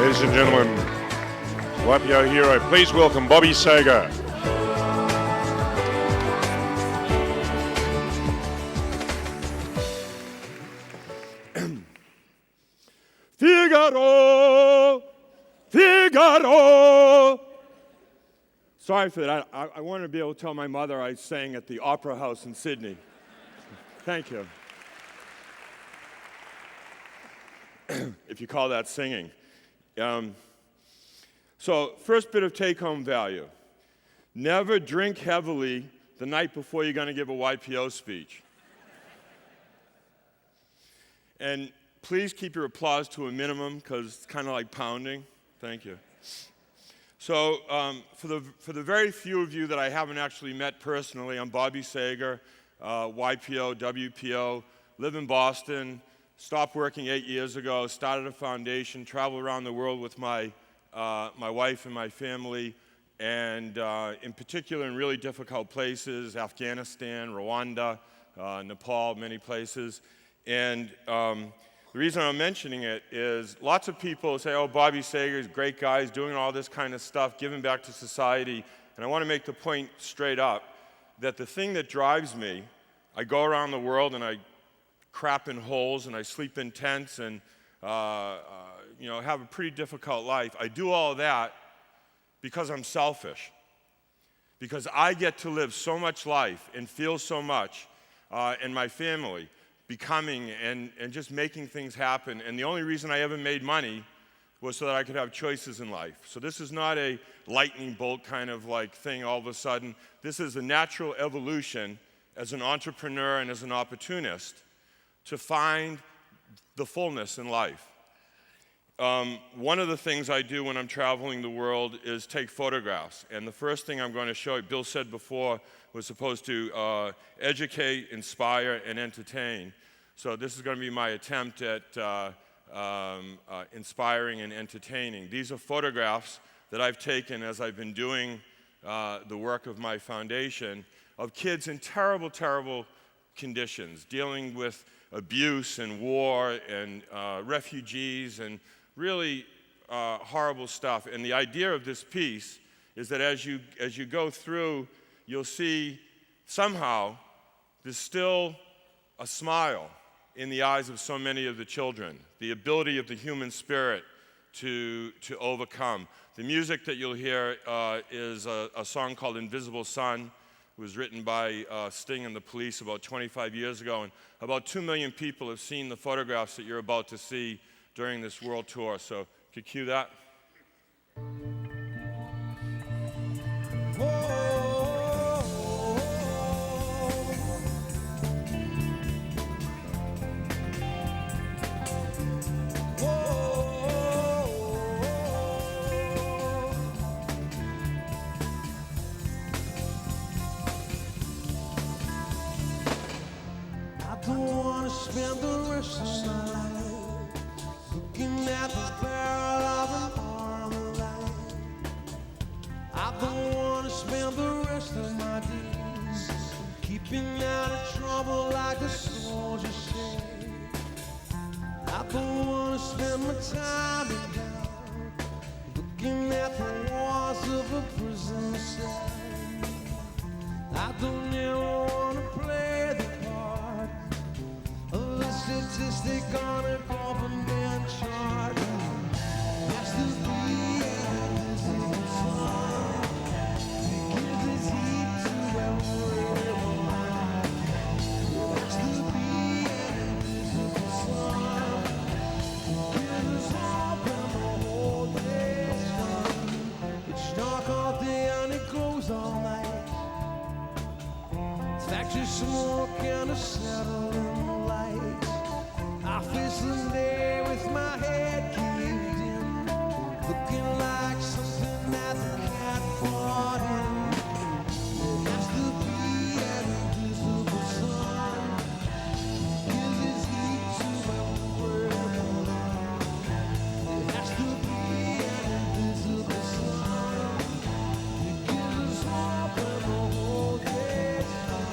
Ladies and gentlemen, Wapio hero, please welcome Bobby Sager. Figaro! Figaro! Sorry for that. I want to be able to tell my mother I sang at the Opera House in Sydney. Thank you. If you call that singing. So, first bit of take-home value. Never drink heavily the night before you're going to give a YPO speech. And please keep your applause to a minimum, because it's kind of like pounding. Thank you. So, for the very few of you that I haven't actually met personally, I'm Bobby Sager, YPO, WPO, live in Boston, stopped working 8 years ago, started a foundation, traveled around the world with my wife and my family, and in particular in really difficult places, Afghanistan, Rwanda, Nepal, many places. And the reason I'm mentioning it is lots of people say, oh, Bobby Sager is a great guy, he's doing all this kind of stuff, giving back to society. And I want to make the point straight up that the thing that drives me, I go around the world and I crap in holes and I sleep in tents and have a pretty difficult life. I do all of that because I'm selfish. Because I get to live so much life and feel so much in my family, becoming and just making things happen. And the only reason I ever made money was so that I could have choices in life. So this is not a lightning bolt kind of like thing all of a sudden. This is a natural evolution as an entrepreneur and as an opportunist to find the fullness in life. One of the things I do when I'm traveling the world is take photographs. And the first thing I'm going to show you, Bill said before, was supposed to educate, inspire, and entertain. So this is going to be my attempt at inspiring and entertaining. These are photographs that I've taken as I've been doing the work of my foundation of kids in terrible, terrible conditions, dealing with abuse and war and refugees and really horrible stuff. And the idea of this piece is that as you go through, you'll see somehow there's still a smile in the eyes of so many of the children, the ability of the human spirit to overcome. The music that you'll hear is a song called Invisible Sun. It was written by Sting and the Police about 25 years ago, and about 2 million people have seen the photographs that you're about to see during this world tour. So, could cue that? Spend the rest of my life looking at the barrel of an armalite. I don't want to spend the rest of my days keeping out of trouble like the soldiers say. I don't want to spend my time in hell looking at the walls of a prison cell. I don't ever want to play the part of a statistic on an open-man chart. Has to be an invisible sun to give this heat to every life. Has to be an invisible sun to give us hope when the whole day's done. It's dark all day and it goes all night. Factory smoke and a settle in the light. I face the day with my head caved in, looking like something that the cat brought in. There has to be an invisible sun, gives its heat to every world. There has to be an invisible sun, that gives us hope when the whole day's done.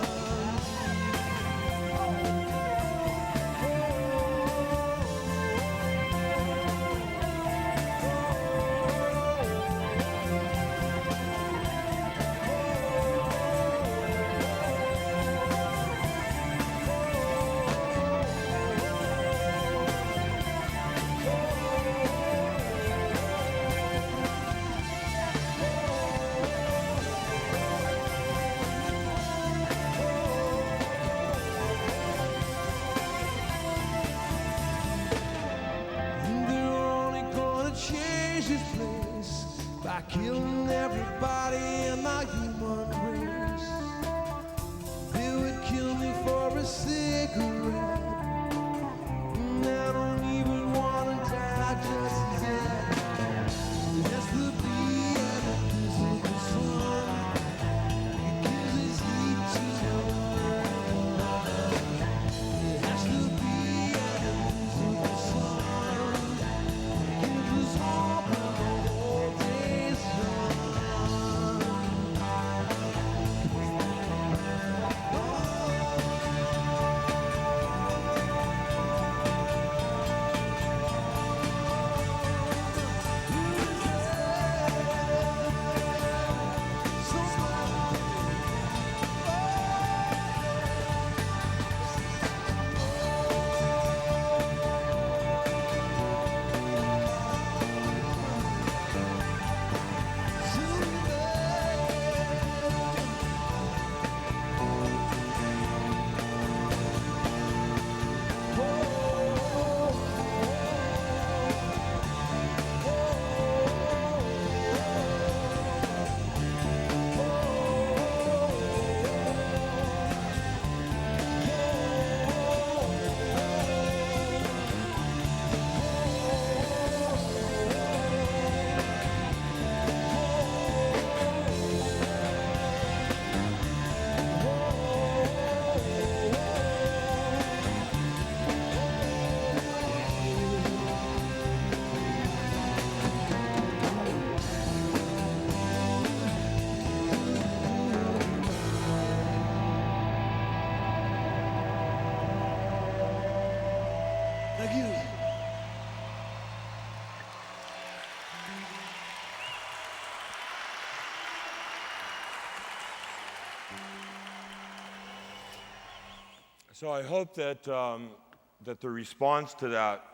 So I hope that, that the response to that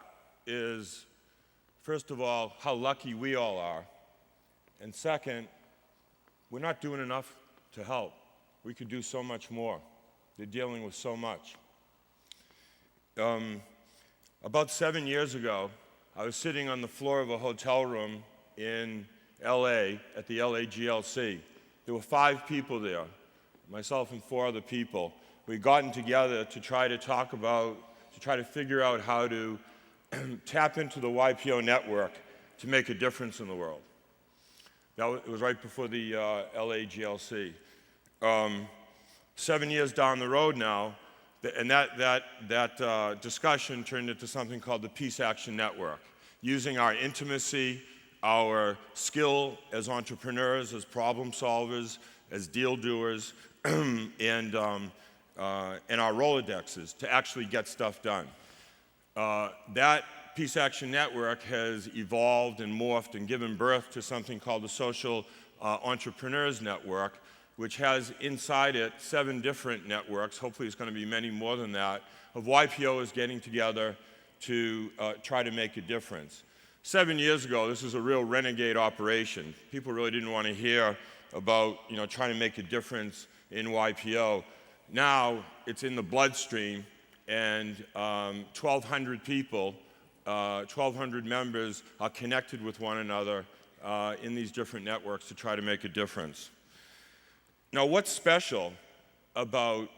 is, first of all, how lucky we all are. And second, we're not doing enough to help. We could do so much more. They're dealing with so much. About 7 years ago, I was sitting on the floor of a hotel room in LA at the LA GLC. There were 5 people there, myself and 4 other people. We'd gotten together to try to figure out how to tap into the YPO network to make a difference in the world. It was right before the LA GLC. 7 years down the road now, and that discussion turned into something called the Peace Action Network, using our intimacy, our skill as entrepreneurs, as problem solvers, as deal doers, and our Rolodexes to actually get stuff done. That Peace Action Network has evolved and morphed and given birth to something called the Social Entrepreneurs Network, which has inside it 7 different networks, hopefully it's going to be many more than that, of YPOs getting together to try to make a difference. 7 years ago, this was a real renegade operation. People really didn't want to hear about trying to make a difference in YPO. Now it's in the bloodstream, and 1,200 people, 1,200 members are connected with one another in these different networks to try to make a difference. Now, what's special about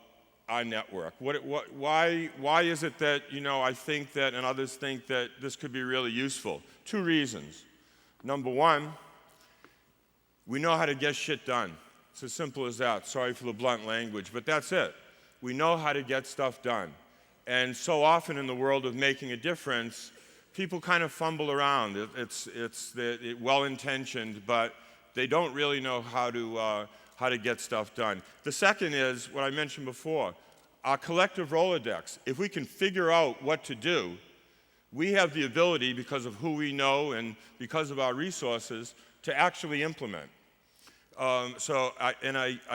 our network? Why is it that I think that and others think that this could be really useful? 2 reasons. Number one, we know how to get shit done. It's as simple as that. Sorry for the blunt language, but that's it. We know how to get stuff done. And so often in the world of making a difference, people kind of fumble around. It's well-intentioned, but they don't really know how to get stuff done. The second is what I mentioned before, our collective Rolodex. If we can figure out what to do, we have the ability, because of who we know and because of our resources, to actually implement. I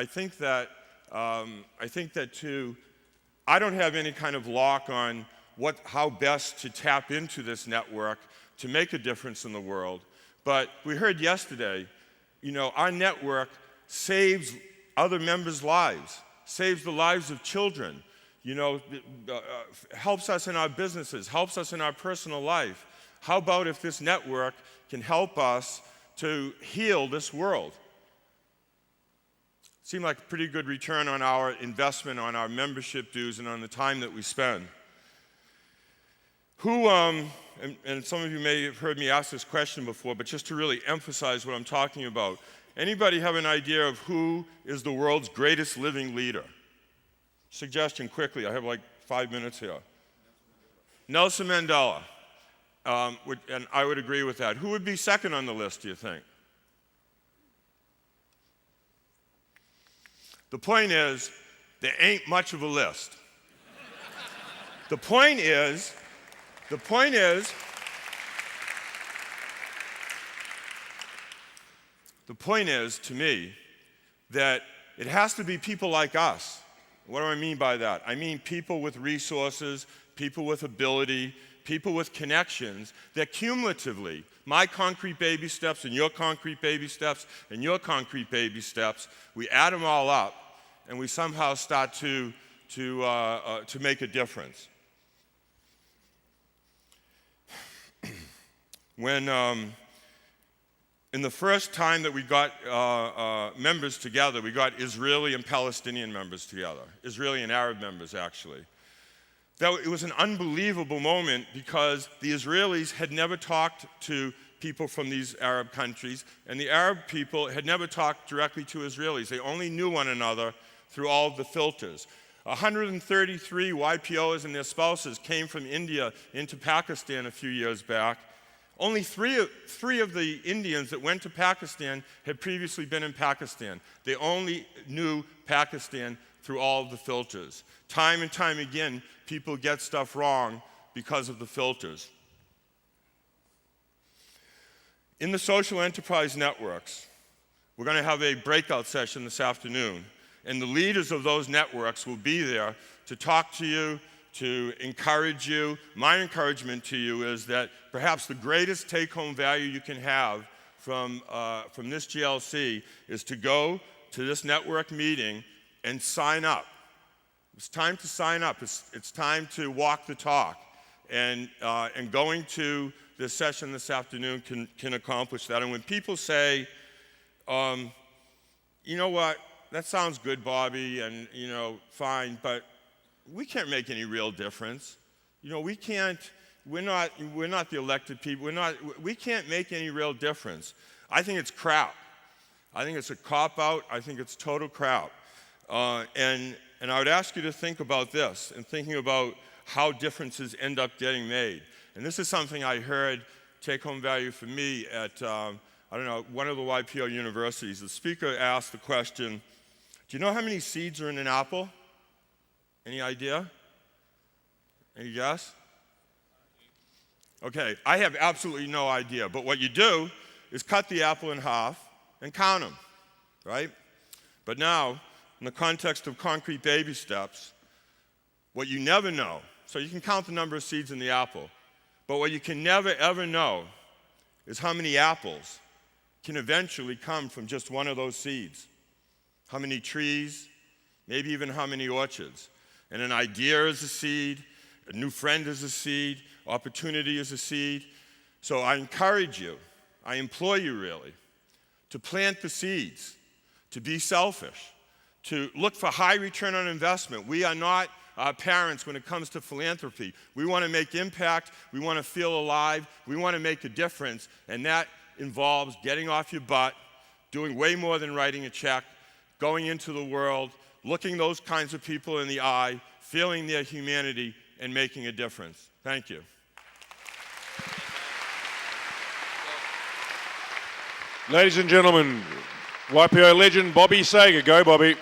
think that too, I don't have any kind of lock on how best to tap into this network to make a difference in the world. But we heard yesterday, our network saves other members' lives, saves the lives of children, helps us in our businesses, helps us in our personal life. How about if this network can help us to heal this world? Seemed like a pretty good return on our investment, on our membership dues, and on the time that we spend. And some of you may have heard me ask this question before, but just to really emphasize what I'm talking about, anybody have an idea of who is the world's greatest living leader? Suggestion quickly, I have like 5 minutes here. Nelson Mandela, and I would agree with that. Who would be second on the list, do you think? The point is, there ain't much of a list. The point is, to me, that it has to be people like us. What do I mean by that? I mean people with resources, people with ability, people with connections that cumulatively, my concrete baby steps and your concrete baby steps and your concrete baby steps, we add them all up and we somehow start to make a difference. When in the first time that we got members together, we got Israeli and Palestinian members together, Israeli and Arab members actually. It was an unbelievable moment because the Israelis had never talked to people from these Arab countries, and the Arab people had never talked directly to Israelis. They only knew one another through all of the filters. 133 YPOs and their spouses came from India into Pakistan a few years back. Only three of the Indians that went to Pakistan had previously been in Pakistan. They only knew Pakistan through all of the filters. Time and time again, people get stuff wrong because of the filters. In the social enterprise networks, we're going to have a breakout session this afternoon, And the leaders of those networks will be there to talk to you, to encourage you. My encouragement to you is that perhaps the greatest take-home value you can have from this GLC is to go to this network meeting and sign up. It's time to sign up. It's time to walk the talk. And going to this session this afternoon can accomplish that. And when people say, you know what, that sounds good, Bobby, and, you know, fine, but we can't make any real difference. You know, we're not the elected people. We can't make any real difference. I think it's crap. I think it's a cop-out. I think it's total crap. And I would ask you to think about this and thinking about how differences end up getting made. And this is something I heard take-home value for me at, one of the YPO universities. The speaker asked the question, do you know how many seeds are in an apple? Any idea? Any guess? Okay, I have absolutely no idea. But what you do is cut the apple in half and count them, right? But now, in the context of concrete baby steps, what you never know, so you can count the number of seeds in the apple, but what you can never, ever know is how many apples can eventually come from just one of those seeds. How many trees, maybe even how many orchards. And an idea is a seed, a new friend is a seed, opportunity is a seed. So I encourage you, I implore you really, to plant the seeds, to be selfish, to look for high return on investment. We are not parents when it comes to philanthropy. We want to make impact, we want to feel alive, we want to make a difference, and that involves getting off your butt, doing way more than writing a check, going into the world, looking those kinds of people in the eye, feeling their humanity, and making a difference. Thank you. Ladies and gentlemen, YPO legend Bobby Sager. Go, Bobby.